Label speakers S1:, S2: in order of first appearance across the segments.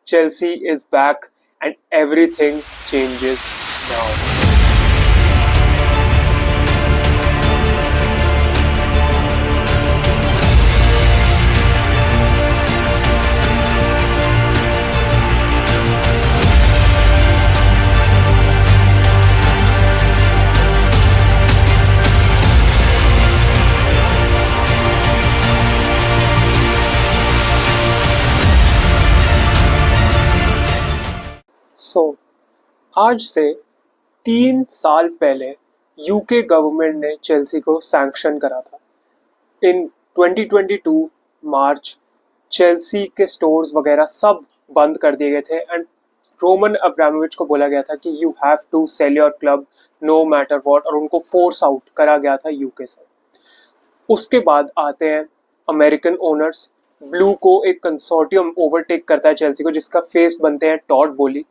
S1: Chelsea is back and everything changes now. So, आज से 3 साल पहले यूके गवर्नमेंट ने चेल्सी को सैंक्शन करा था। इन 2022 मार्च चेल्सी के स्टोर्स वगैरह सब बंद कर दिए गए थे एंड रोमन अब्रामोविच को बोला गया था कि you have to sell your club no matter what, और उनको फोर्स आउट करा गया था यूके से। उसके बाद आते हैं अमेरिकन ओनर्स। ब्लू को एक कंसोर्टियम ओवरटेक करता है चेल्सी को, जिसका फेस बनते हैं टॉड बोली।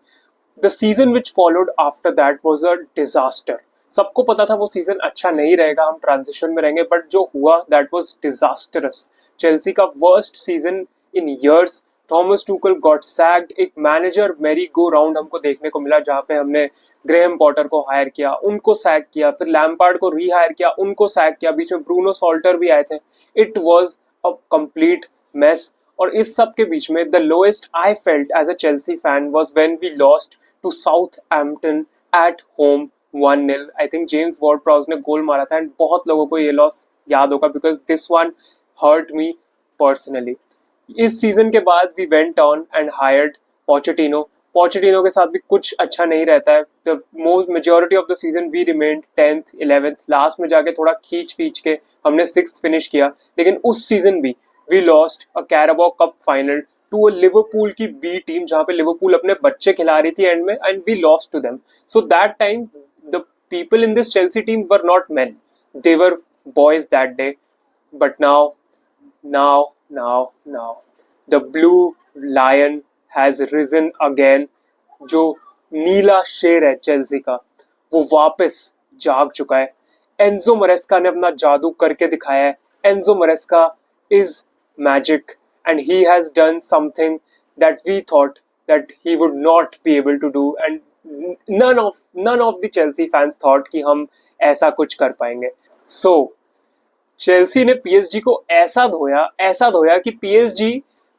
S1: The season which followed after that was a disaster. सबको पता था वो सीजन अच्छा नहीं रहेगा, हम ट्रांजिशन में रहेंगे, बट जो हुआ दैट वॉज डिजास्टरस। चेल्सी का worst season in years. Thomas Tuchel got sacked. एक मैनेजर मेरी गो राउंड हमको देखने को मिला, जहाँ पे हमने ग्रेहम पॉटर को हायर किया, उनको सैक किया, फिर लैम्पार्ड को रीहायर किया, उनको सैक किया, बीच में ब्रूनो सॉल्टर भी आए थे। It was a complete mess. और इस सब के बीच में the lowest I felt as a Chelsea fan was when we lost to Southampton at home 1-0। I think James Ward Prowse ने गोल मारा था एंड बहुत लोगों को ये लॉस याद होगा because this one hurt me personally. इस सीजन के बाद we went on and hired Pochettino. Pochettino के साथ भी कुछ अच्छा नहीं रहता है। The most majority of the season we remained 10th 11th। Last में जाके थोड़ा खींच पीच के हमने 6th फिनिश किया, लेकिन उस सीजन भी we lost a Carabao Cup final to a Liverpool की बी टीम, जहां पे लिवरपूल अपने बच्चे खिला रही थी एंड में, and we lost to them. So that time the people in this Chelsea team were not men, they were boys that day. But now the blue lion has risen again। जो नीला शेर है Chelsea का, वो वापस जाग चुका है। Enzo Maresca ने अपना जादू करके दिखाया है। Enzo मरेस्का is magic and he has done something that we thought that he would not be able to do, and none of the Chelsea fans thought कि हम ऐसा कुछ कर पाएंगे। So चेल्सी ने पीएसजी को ऐसा धोया कि पीएसजी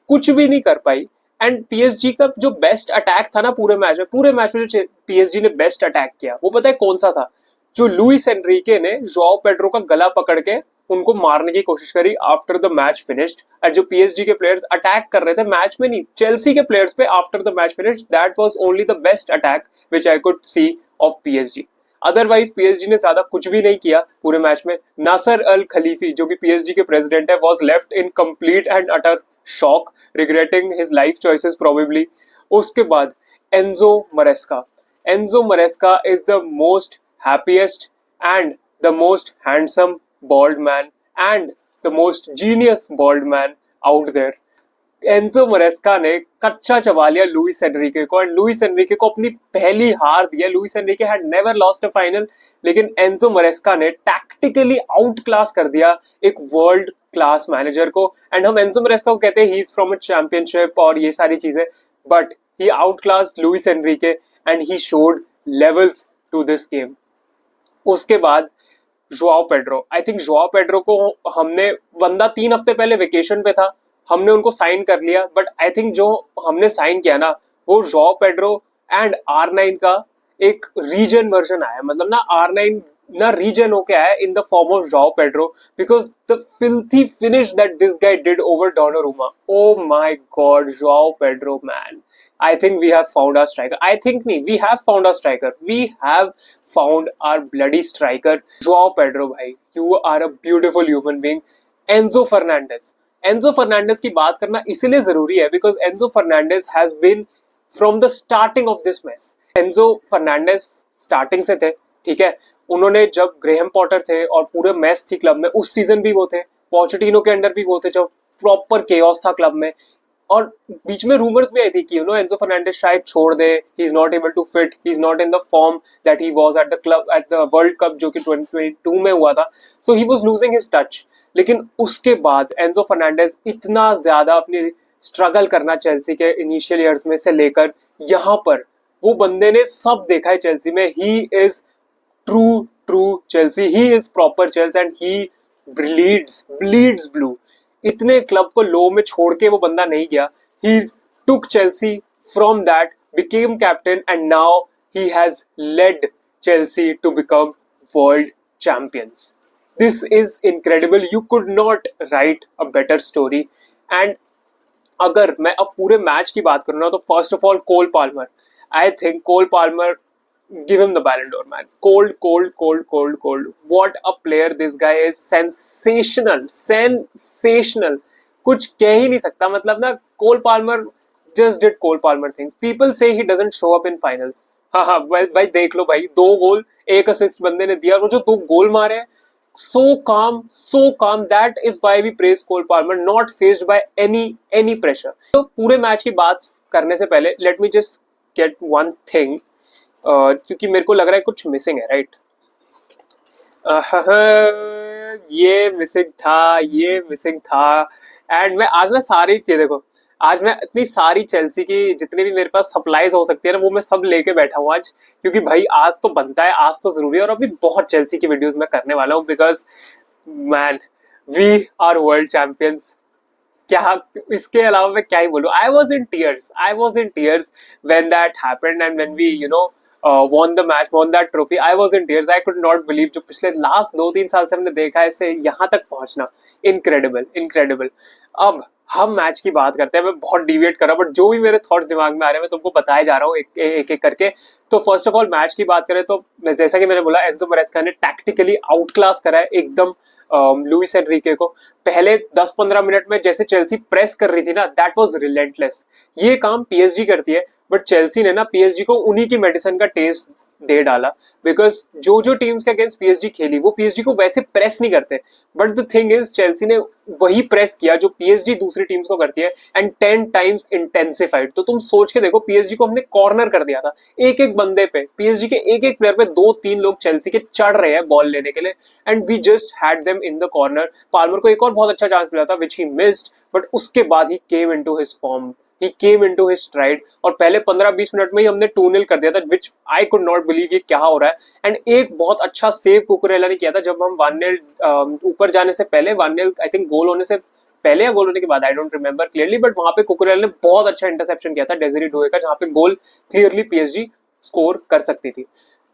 S1: कुछ भी नहीं कर पाई। एंड पीएसजी का जो बेस्ट अटैक था ना पूरे मैच में जो पीएसजी ने बेस्ट अटैक किया, वो पता है कौन सा था? जो लुइस एनरिके ने जोआओ पेड्रो का गला पकड़ के उनको मारने की कोशिश करी after the match finished. And जो पीएसजी के प्लेयर्स अटैक कर रहे थे मैच में नहीं, चेल्सी के प्लेयर्स पे after the match finished, that was only the best attack which I could see of PSG. Otherwise PSG ने ज्यादा कुछ भी नहीं किया पूरे मैच में। नासर अल खलीफी, जो कि पीएसजी के प्रेसिडेंट है, was left in complete and utter shock, regretting his life choices probably. उसके बाद Enzo मरेस्का is the most happiest and the most handsome bald man and the most genius bald man out there। Enzo Maresca ने कच्चा चबा लिया Luis Enrique को, and Luis Enrique को अपनी पहली हार दिया। Luis Enrique had never lost a final, लेकिन एंजो मरेस्का ने टैक्टिकली आउट क्लास कर दिया एक वर्ल्ड क्लास मैनेजर को। एंड हम एंजो मरेस्का को कहते हैं he is from a championship और ये सारी चीजें, but he outclass Luis Enrique and he showed levels to this game. उसके बाद Joao Pedro, I think Joao Pedro को हमने, बंदा 3 हफ्ते पहले वेकेशन पे था, हमने उनको साइन कर लिया, बट आई थिंक जो हमने साइन किया ना, वो जोआओ पेड्रो एंड R9 का एक रीजन वर्जन आया। मतलब ना R9 ना रीजन होके आया in the form of Joao Pedro, because the filthy finish that this guy did over Donnarumma, oh my god, Joao Pedro man, I think we have found our striker. I think नहीं, we have found our striker. We have found our bloody striker. Joao Pedro भाई, you are a beautiful human being. Enzo Fernandez की बात करना इसलिए जरूरी है because Enzo Fernandez has been from the starting of this mess. Enzo Fernandez starting से थे, ठीक है। उन्होंने जब ग्रेहम पॉटर थे और पूरे मैस थी क्लब में, उस सीजन भी वो थे। पोचेटिनो के अंडर भी वो थे जब प्रॉपर केओस था क्लब में। और बीच में रूमर्स भी आई थी कि एंजो फर्नांडिस शायद छोड़ दे, he is not able to fit, he is not in the form that he was at the club at the world cup जो कि 2022 में हुआ था। So he was losing his touch. लेकिन उसके बाद एंजो फर्नांडिस इतना ज्यादा अपनी स्ट्रगल करना चेल्सी के इनिशियल ईयर्स में से लेकर यहाँ पर, वो बंदे ने सब देखा है चेल्सी में. He is true Chelsea, he is proper Chelsea and he bleeds blue. इतने क्लब को लो में छोड़ के वो बंदा नहीं गया. He took Chelsea from that, became captain, and now he has led Chelsea to become world champions. This is incredible. You could not write a better story. And अगर मैं अब पूरे मैच की बात करूँ ना, तो first of all Cole Palmer, I think Cole Palmer, give him the Ballon d'Or, man. Cold. What a player this guy is. Sensational. कुछ कह ही नहीं सकता. मतलब ना, कोल Palmer just did Cole Palmer things. People say he doesn't show up in finals. हाँ, well, भाई देख लो भाई, 2 गोल 1 असिस्ट बंदे ने दिया. वो जो 2 गोल मारे हैं, so calm. That is why we praise Cole Palmer. Not faced by any pressure. तो पूरे मैच की बात करने से पहले let me just get one thing. क्योंकि मेरे को लग रहा है कुछ मिसिंग है, राइट? ये मिसिंग था. एंड मैं आज ना सारी चीजें, देखो आज मैं इतनी सारी चेल्सी की जितनी भी मेरे पास सप्लाईज हो सकती है ना, वो मैं सब लेके बैठा हूँ आज. क्योंकि भाई आज तो बनता है, आज तो जरूरी है. और अभी बहुत चेल्सी की वीडियोस मैं करने वाला हूँ, because man, we are world champions. क्या इसके अलावा मैं क्या ही बोलूं. I was in tears when that happened and when we won the match, won that trophy. I was in tears. I could not believe जो पिछले लास्ट 2-3 साल से हमने देखा है इसे यहाँ तक पहुंचना. इनक्रेडिबल. अब हम मैच की बात करते हैं. मैं बहुत डिविएट कर रहा हूँ, बट जो भी मेरे थॉट्स दिमाग में आ रहे हैं मैं तुमको बताए जा रहा हूँ एक करके. तो फर्स्ट ऑफ ऑल मैच की बात करें तो जैसा कि मैंने बोला, एंजो मरेस्का ने टैक्टिकली आउट क्लास करा है एकदम लुइस एनरिके को. पहले 10-15 मिनट में जैसे चेल्सी प्रेस कर रही थी ना, दैट वाज रिलेंटलेस. ये काम पीएसजी करती है, बट चेल्सी ने ना पीएसजी को उन्हीं की मेडिसिन का टेस्ट दे डाला. बिकॉज जो टीम्स के अगेंस्ट पीएसजी खेली, वो पीएसजी को वैसे प्रेस नहीं करते. But the thing is, Chelsea ने वही प्रेस किया जो पीएसजी दूसरी टीम्स को करती है, एंड 10 टाइम्स इंटेंसिफाइड. तो तुम सोच के देखो, पीएसजी को हमने कॉर्नर कर दिया था. एक बंदे पे, पीएसजी के एक प्लेयर पे 2-3 लोग चेल्सी के चढ़ रहे हैं बॉल लेने के लिए, and we just had them in the corner. Palmer को एक और बहुत अच्छा चांस मिला था, विच ही मिस्ड, बट उसके बाद he came into his form. He came into his stride. और पहले 15-20 मिनट में ही हमने 2-0 कर दिया था, which I could not believe ये क्या हो रहा है. एंड एक बहुत अच्छा सेव कुकुरेला ने किया था जब हम 1-0 ऊपर जाने से पहले, 1-0 आई थिंक गोल होने से पहले या गोल होने के बाद, I don't remember clearly, but वहां पे कुकुरेला ने बहुत अच्छा इंटरसेप्शन किया था डेजरी डुए का, जहां पे गोल क्लियरली पीएसजी स्कोर कर सकती थी.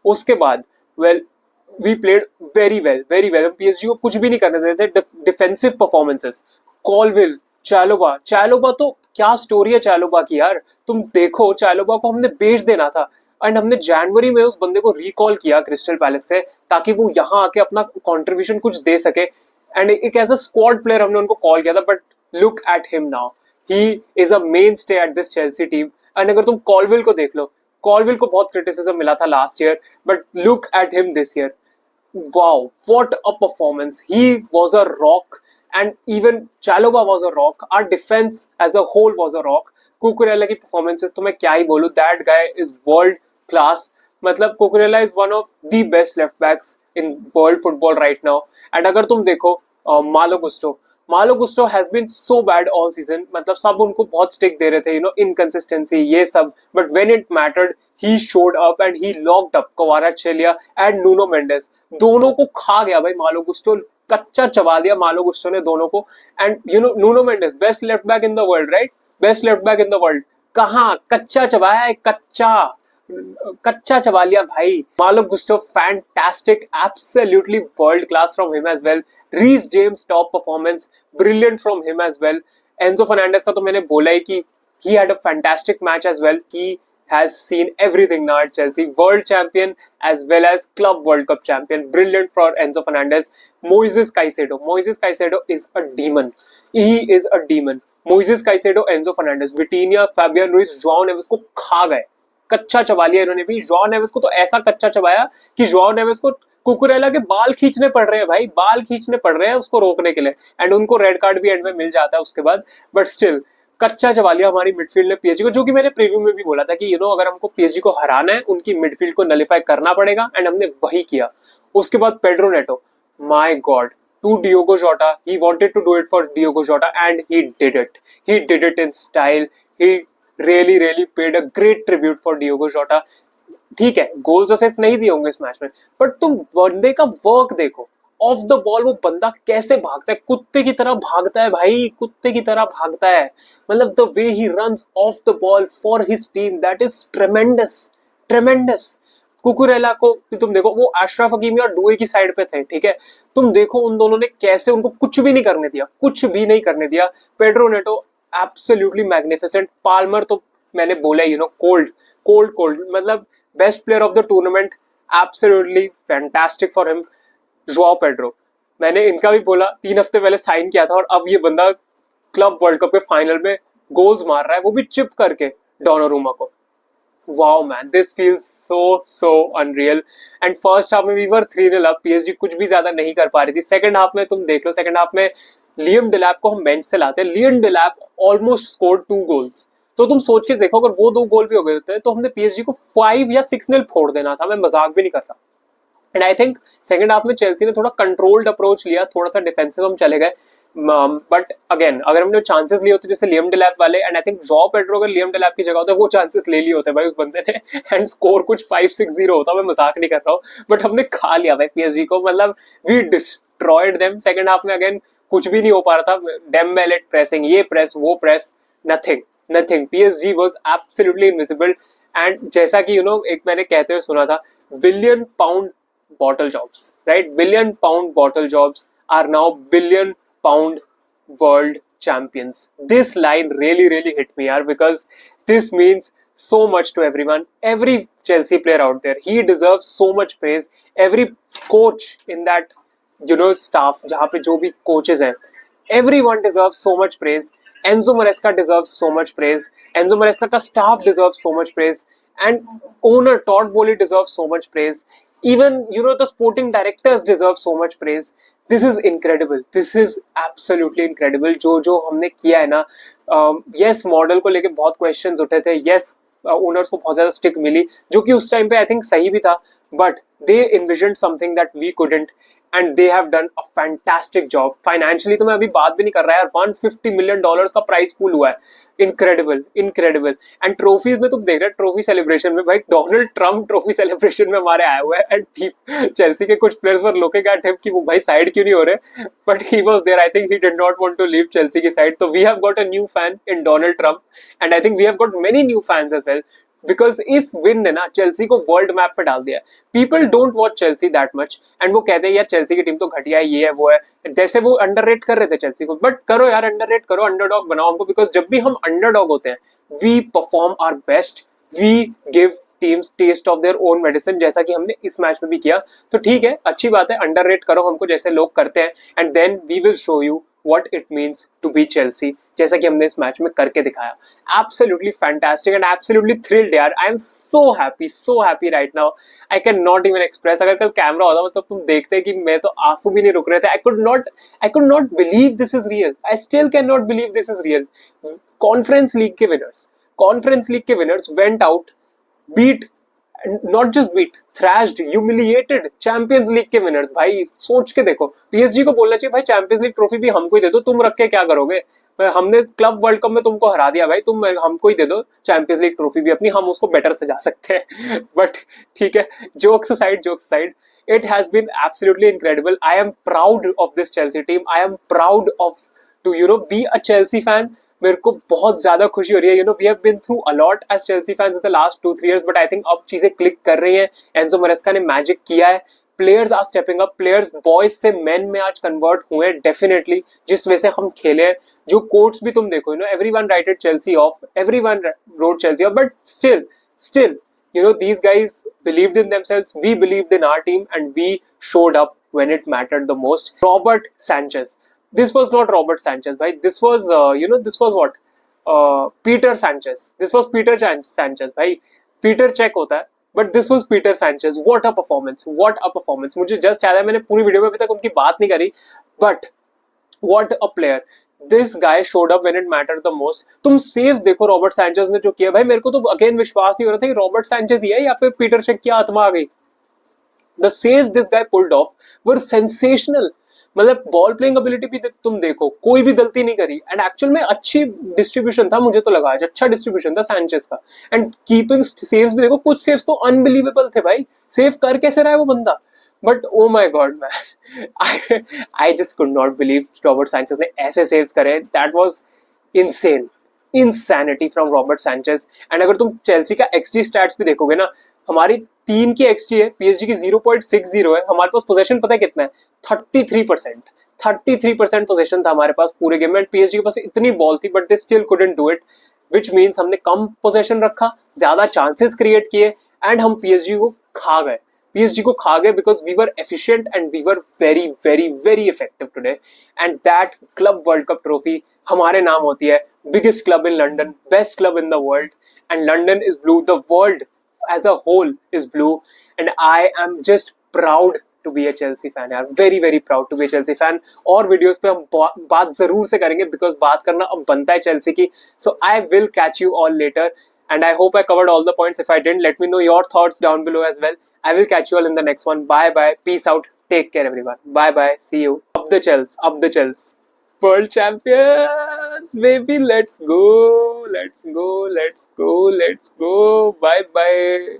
S1: उसके बाद well, we played very well. हम पीएसजी को कुछ भी नहीं करने देते थे. डिफेंसिव परफॉर्मेंसेस, कॉलविल, चालोबा तो क्या स्टोरी है चालोबा की यार. तुम देखो, चालोबा को हमने बेच देना था, एंड हमने जनवरी में उस बंदे को रिकॉल किया क्रिस्टल पैलेस से, ताकि वो यहाँ आके अपना कंट्रीब्यूशन कुछ दे सके. एंड एक एज अ स्क्वाड प्लेयर हमने उनको कॉल किया था. But look at him now, he is a main stay at this Chelsea team. And अगर तुम कॉलविल को देख लो, कॉलविल को बहुत क्रिटिसिज्म मिला था last year, but look at him this year. Wow, what a performance. He was a rock. And even Chalobah was a rock. Our defense as a whole was a rock. Cucurella की performances तो मैं क्या ही बोलूं. That guy is world class. मतलब Cucurella is one of the best left backs in world football right now. And अगर तुम देखो Malo Gusto has been so bad all season. मतलब सब उनको बहुत stick दे रहे थे, inconsistency ये सब. But when it mattered, he showed up and he locked up Kvaratskhelia and Nuno Mendes. दोनों को खा गया भाई Malo Gusto. कच्चा चबा दिया मालो गुस्टो ने दोनों को. And Nuno Mendes, best left back in the world, right? Best left back in the world. कहाँ कच्चा चबाया है, कच्चा चबा लिया भाई. Malo Gusto fantastic, absolutely world class from him as well. Reece James top performance, brilliant from him as well. Enzo Fernandez का तो मैंने बोला ही कि he had a fantastic match as well. He has seen everything now at Chelsea. World champion as well as Club World Cup champion. Brilliant for Enzo Fernandez. Moises Caicedo is a demon. He is a demon. Moises Caicedo, Enzo Fernandez, Vitinha, Fabian Ruiz, Joao Neves को खा गए. कच्चा चबा लिया इन्होंने भी. Joao Neves को तो ऐसा कच्चा चबाया कि Joao Neves को कुकुरेला के बाल खींचने पड़ रहे हैं भाई, बाल खींचने पड़ रहे हैं उसको रोकने के लिए. एंड उनको रेड कार्ड भी एंड में मिल जाता है उसके बाद. बट स्टिल कच्चा चबा लिया हमारी मिडफील्ड ने पीएसजी को, जो कि मैंने प्रीव्यू में भी बोला था कि अगर हमको पीएसजी को हराना है, उनकी मिडफील्ड को नलिफाई करना पड़ेगा. एंड हमने वही किया. उसके बाद Pedro Neto, my God, to Diogo Jota. He wanted to do it for Diogo Jota and he did it. He did it in style. He really paid a great tribute for Diogo Jota. ठीक है, goals assist नहीं दिए होंगे इस match में, but तुम बंदे का वर्क देखो. ऑफ द बॉल वो बंदा कैसे भागता है, कुत्ते की तरह भागता है भाई, कुत्ते की तरह भागता है. मतलब the way he runs off the ball for his team, that is ट्रेमेंडस, ट्रेमेंडस. Cucurella को तुम देखो, वो अशरफ हकीमी और डुए की साइड पे थे, ठीक है. तुम देखो उन दोनों ने कैसे उनको कुछ भी नहीं करने दिया, कुछ भी नहीं करने दिया. Pedro Neto absolutely magnificent. Palmer तो मैंने बोला कोल्ड कोल्ड कोल्ड, मतलब best player of the tournament, absolutely fantastic for him. Joao Pedro, मैंने इनका भी बोला 3 हफ्ते पहले साइन किया था, और अब ये बंदा क्लब वर्ल्ड कप के फाइनल में गोल्स मार रहा है, वो भी चिप करके डोनारूमा को. Wow man, this feels so unreal. And first half में वी वर 3-0 अप, पीएसजी कुछ भी ज्यादा नहीं कर पा रही थी. सेकंड हाफ में तुम देख लो, सेकंड हाफ में लियम डेलैप को हम बेंच से लाते हैं. Liam Delap almost scored 2 goals. तो तुम सोच के देखो, अगर वो 2 गोल भी हो गए होते तो हमने पीएसजी को 5 या 6-0 फोड़ देना था. मैं मजाक भी नहीं कर रहा. And I think second half में चेल्सी ने थोड़ा कंट्रोल्ड अप्रोच लिया, थोड़ा सा डिफेंसिव हम चले गए. बट अगेन, अगर हमने चांसेस लिए होते जैसे लियम डेलैप वाले, and I think jaw Pedro अगर लियम डेलैप की जगह होता वो चांसेस ले लिए होते भाई उस बंदे ने, एंड स्कोर कुछ 5-6-0 होता. मैं मजाक नहीं कर रहा हूँ, बट हमने खा लिया भाई पीएसजी को. मतलब we destroyed them. Second half में अगेन कुछ भी नहीं हो पा रहा था. डेम्बेले प्रेसिंग, ये प्रेस वो press, nothing. PSG was absolutely invisible. And जैसा कि एक मैंने कहते हुए सुना था, billion pound bottle jobs, right? Billion pound bottle jobs are now billion pound world champions. This line really hit me, yaar, because this means so much to everyone. Every Chelsea player out there, he deserves so much praise. Every coach in that, staff, jahan pe jo bhi coaches hain, everyone deserves so much praise. Enzo Maresca deserves so much praise. Enzo Maresca ka staff deserves so much praise. And owner Todd Boehly deserves so much praise. Even the sporting directors deserve so much praise. This is incredible. This is absolutely incredible. जो हमने किया है ना, yes, model को लेके बहुत questions उठे थे. yes, ओनर्स को बहुत ज्यादा स्टिक मिली, जो कि उस टाइम पे आई थिंक सही भी था, but they envision something that we couldn't, and they have done a fantastic job. Financially तो मैं अभी बात भी नहीं कर रहा यार, $150 मिलियन का प्राइस पूल हुआ है. इनक्रेडिबल. एंड ट्रॉफीज में तुम देख रहे, ट्रॉफी सेलिब्रेशन में भाई डोनाल्ड ट्रम्प ट्रॉफी सेलिब्रेशन में हमारे आए हुए हैं. एंड चेल्सी के कुछ players were looking at him कि वो भाई साइड क्यों नहीं हो रहे, but he was there. I think he did not want to leave Chelsea की साइड. तो we have got a new fan in Donald Trump, and I think we have got many new fans as well, because इस win ने ना Chelsea को world map पे डाल दिया. People don't watch Chelsea that much, and वो कहते हैं यार चेल्सी की टीम तो घटिया है, ये है वो है, जैसे वो अंडररेट कर रहे थे चेल्सी को. बट करो यार, अंडररेट करो, अंडरडॉग बनाओ हमको, बिकॉज जब भी हम अंडरडॉग होते हैं we perform our best, we give teams taste of their own medicine, जैसा कि हमने इस मैच में भी किया. तो ठीक है, अच्छी बात है, अंडररेट करो हमको जैसे लोग करते हैं, and then we will show you what it means to be Chelsea, जैसा कि हमने इस मैच में करके दिखाया. Absolutely fantastic and absolutely thrilled यार. I am so happy right now. I cannot even express. अगर कल कैमरा होता मतलब तुम देखते कि मैं तो आंसू भी नहीं रुक रहे थे. I could not believe this is real. I still cannot believe this is real. Conference League के winners went out, beat, not just beat, thrashed, humiliated champions league के विनर्स. भाई सोच के देखो, पीएसजी को बोलना चाहिए भाई चैंपियंस लीग ट्रॉफी भी हमको ही दे दो, तुम रख के क्या करोगे. हमने क्लब वर्ल्ड कप में तुमको हरा दिया भाई, तुम हमको ही दे दो चैंपियंस लीग ट्रॉफी भी अपनी, हम उसको बेटर सजा सकते हैं. बट ठीक है, jokes aside, it has been absolutely incredible. I am proud of this Chelsea team. I am proud of to be a Chelsea fan. मेरे को बहुत ज्यादा खुशी हो रही है. We have been through a lot as Chelsea fans in the last 2-3 years, but I think अब चीजें क्लिक कर रही हैं. एंजो मरेस्का ने मैजिक किया है. Players are stepping up, players boys से मेन में आज कन्वर्ट हुए हैं डेफिनेटली, जिस वजह से हम खेले हैं. जो कोट्स भी तुम देखो, everyone righted Chelsea of, everyone road Chelsea of, but still these guys believed in themselves, we believed in our team, and we showed up when it mattered the most. Robert Sanchez, this was not Robert Sanchez, bhai. This was this was what, Peter Sanchez. This was Peter Sanchez, bhai. Peter check होता है, but this was Peter Sanchez. What a performance. मुझे just याद है, मैंने पूरी video में अभी तक उनकी बात नहीं करी, but what a player. This guy showed up when it mattered the most. तुम सेव्स देखो रॉबर्ट सैंचेज ने जो किया, भाई मेरे को तो अगेन विश्वास नहीं हो रहा था कि रॉबर्ट सैंचेज ही है या फिर पीटर शेक की आत्मा आ गई. The saves this guy pulled off were sensational. मतलब बॉल प्लेइंग एबिलिटी भी तुम देखो, कोई भी गलती नहीं करी, एंड एक्चुअल में अच्छी डिस्ट्रीब्यूशन था, मुझे तो लगा आज अच्छा डिस्ट्रीब्यूशन था सैंचेज का। एंड कीपिंग सेव्स भी देखो, कुछ सेव्स तो अनबिलीवेबल थे भाई, सेव कर कैसे रहा है वो बंदा। But oh my God man, I just could not believe Robert Sanchez ने ऐसे सेव्स करे। That was insane, insanity from Robert Sanchez. And अगर तुम चेल्सी का एक्सजी स्टैट्स भी देखोगे ना, हमारी 3 की एक्सजी है, पीएसजी की 0.60 है, हमारे पास पोजेशन पता है कितना है, 33%। 33% पोजेशन था हमारे पास पूरे गेम में, पीएसजी के पास इतनी बॉल थी but they still couldn't do it, which means हमने कम पोजेशन रखा, ज्यादा चांसेस क्रिएट किए, एंड हम पीएसजी को खा गए। पीएसजी को खा गए because we were efficient and we were very very very effective today. And that Club World Cup trophy हमारे नाम होती है, biggest club in London, best club in the world, and London is blue. The world as a whole is blue, and I am just proud to be a Chelsea fan. यार very very proud to be a Chelsea fan. और videos पे हम बात जरूर से करेंगे because बात करना अब बनता है चेल्सी की. So I will catch you all later, and I hope I covered all the points. If I didn't, let me know your thoughts down below as well. I will catch you all in the next one. Bye bye. Peace out. Take care everyone. Bye bye. See you. Up the Chels. Up the Chels. World champions, baby, let's go, let's go, let's go, let's go. Bye bye.